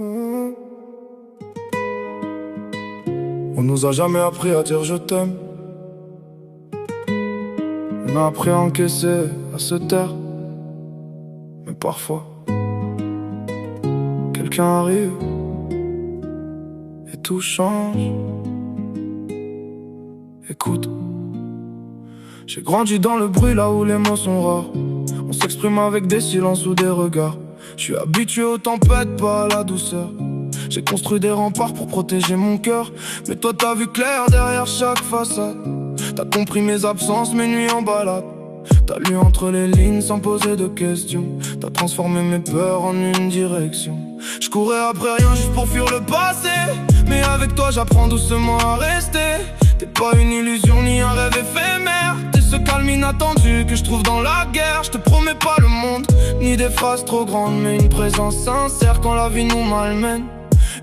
On nous a jamais appris à dire je t'aime. On a appris à encaisser, à se taire. Mais parfois quelqu'un arrive et tout change. Écoute, j'ai grandi dans le bruit là où les mots sont rares. On s'exprime avec des silences ou des regards. Je suis habitué aux tempêtes, pas à la douceur. J'ai construit des remparts pour protéger mon cœur. Mais toi t'as vu clair derrière chaque façade. T'as compris mes absences, mes nuits en balade. T'as lu entre les lignes sans poser de questions. T'as transformé mes peurs en une direction. Je courais après rien juste pour fuir le passé. Mais avec toi j'apprends doucement à rester. T'es pas une illusion ni un rêve éphémère. T'es ce calme inattendu que je trouve dans la guerre. Je te promets pas le monde, ni des phrases trop grandes, mais une présence sincère quand la vie nous malmène.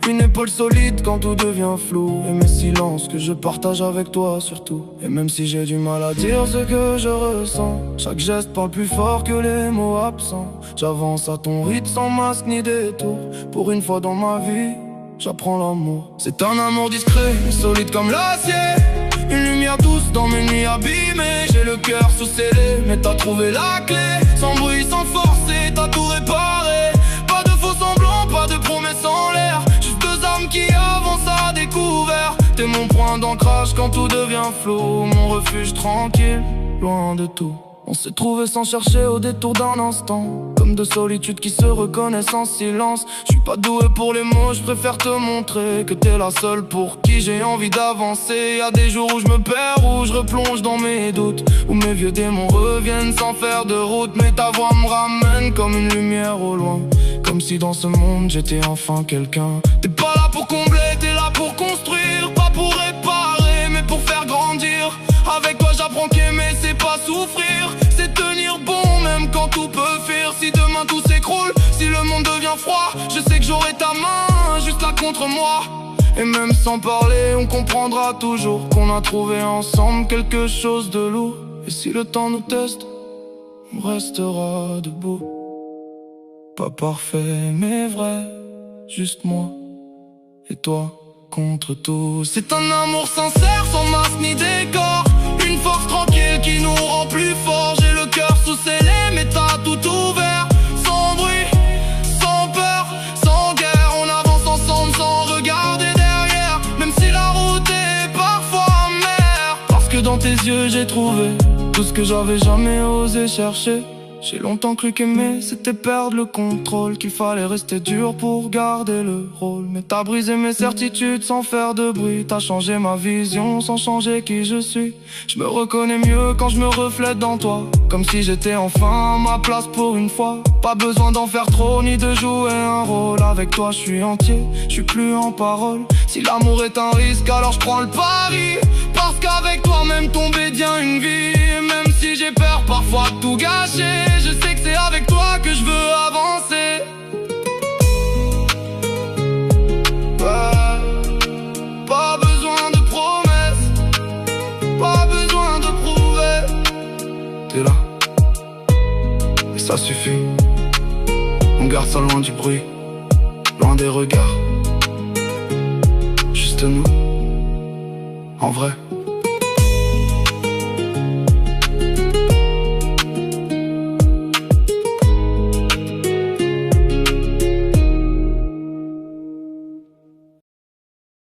Une épaule solide quand tout devient flou. Et mes silences que je partage avec toi surtout. Et même si j'ai du mal à dire ce que je ressens, chaque geste parle plus fort que les mots absents. J'avance à ton rythme sans masque ni détour. Pour une fois dans ma vie, j'apprends l'amour. C'est un amour discret, mais solide comme l'acier. Une lumière douce dans mes nuits abîmées. J'ai le cœur sous scellé, mais t'as trouvé la clé. Sans bruit, sans forcer, t'as tout réparé. Pas de faux semblants, pas de promesses en l'air. Juste deux âmes qui avancent à découvert. T'es mon point d'ancrage quand tout devient flou. Mon refuge tranquille, loin de tout. On s'est trouvé sans chercher au détour d'un instant. Comme deux solitudes qui se reconnaissent en silence. Je suis pas doué pour les mots, je préfère te montrer que t'es la seule pour qui j'ai envie d'avancer. Y'a des jours où je me perds, où je replonge dans mes doutes, où mes vieux démons reviennent sans faire de route. Mais ta voix me ramène comme une lumière au loin. Comme si dans ce monde j'étais enfin quelqu'un. T'es pas là pour combler, t'es là pour construire. Pas pour réparer, mais pour faire grandir. Avec toi j'apprends qu'aimer c'est pas souffrir. C'est tenir bon même quand tout peut fuir. Si demain tout s'écroule, si le monde devient froid, je sais que j'aurai ta main juste là contre moi. Et même sans parler on comprendra toujours qu'on a trouvé ensemble quelque chose de lourd. Et si le temps nous teste, on restera debout. Pas parfait mais vrai, juste moi et toi contre tout. C'est un amour sincère sans masque ni décor. Une force tranquille qui nous rend plus forts. J'ai le cœur sous scellé mais t'as tout ouvert. Sans bruit, sans peur, sans guerre. On avance ensemble sans regarder derrière. Même si la route est parfois amère. Parce que dans tes yeux j'ai trouvé tout ce que j'avais jamais osé chercher. J'ai longtemps cru qu'aimer c'était perdre le contrôle, qu'il fallait rester dur pour garder le rôle. Mais t'as brisé mes certitudes sans faire de bruit. T'as changé ma vision sans changer qui je suis. Je me reconnais mieux quand je me reflète dans toi. Comme si j'étais enfin à ma place pour une fois. Pas besoin d'en faire trop ni de jouer un rôle. Avec toi je suis entier, je suis plus en parole. Si l'amour est un risque alors je prends le pari. Parce qu'avec toi même tomber devient une vie. Même si j'ai peur parfois de tout gâcher, je sais que c'est avec toi que je veux avancer. Pas besoin de promesses, pas besoin de prouver. T'es là, et ça suffit. On garde ça loin du bruit, loin des regards. Juste nous, en vrai.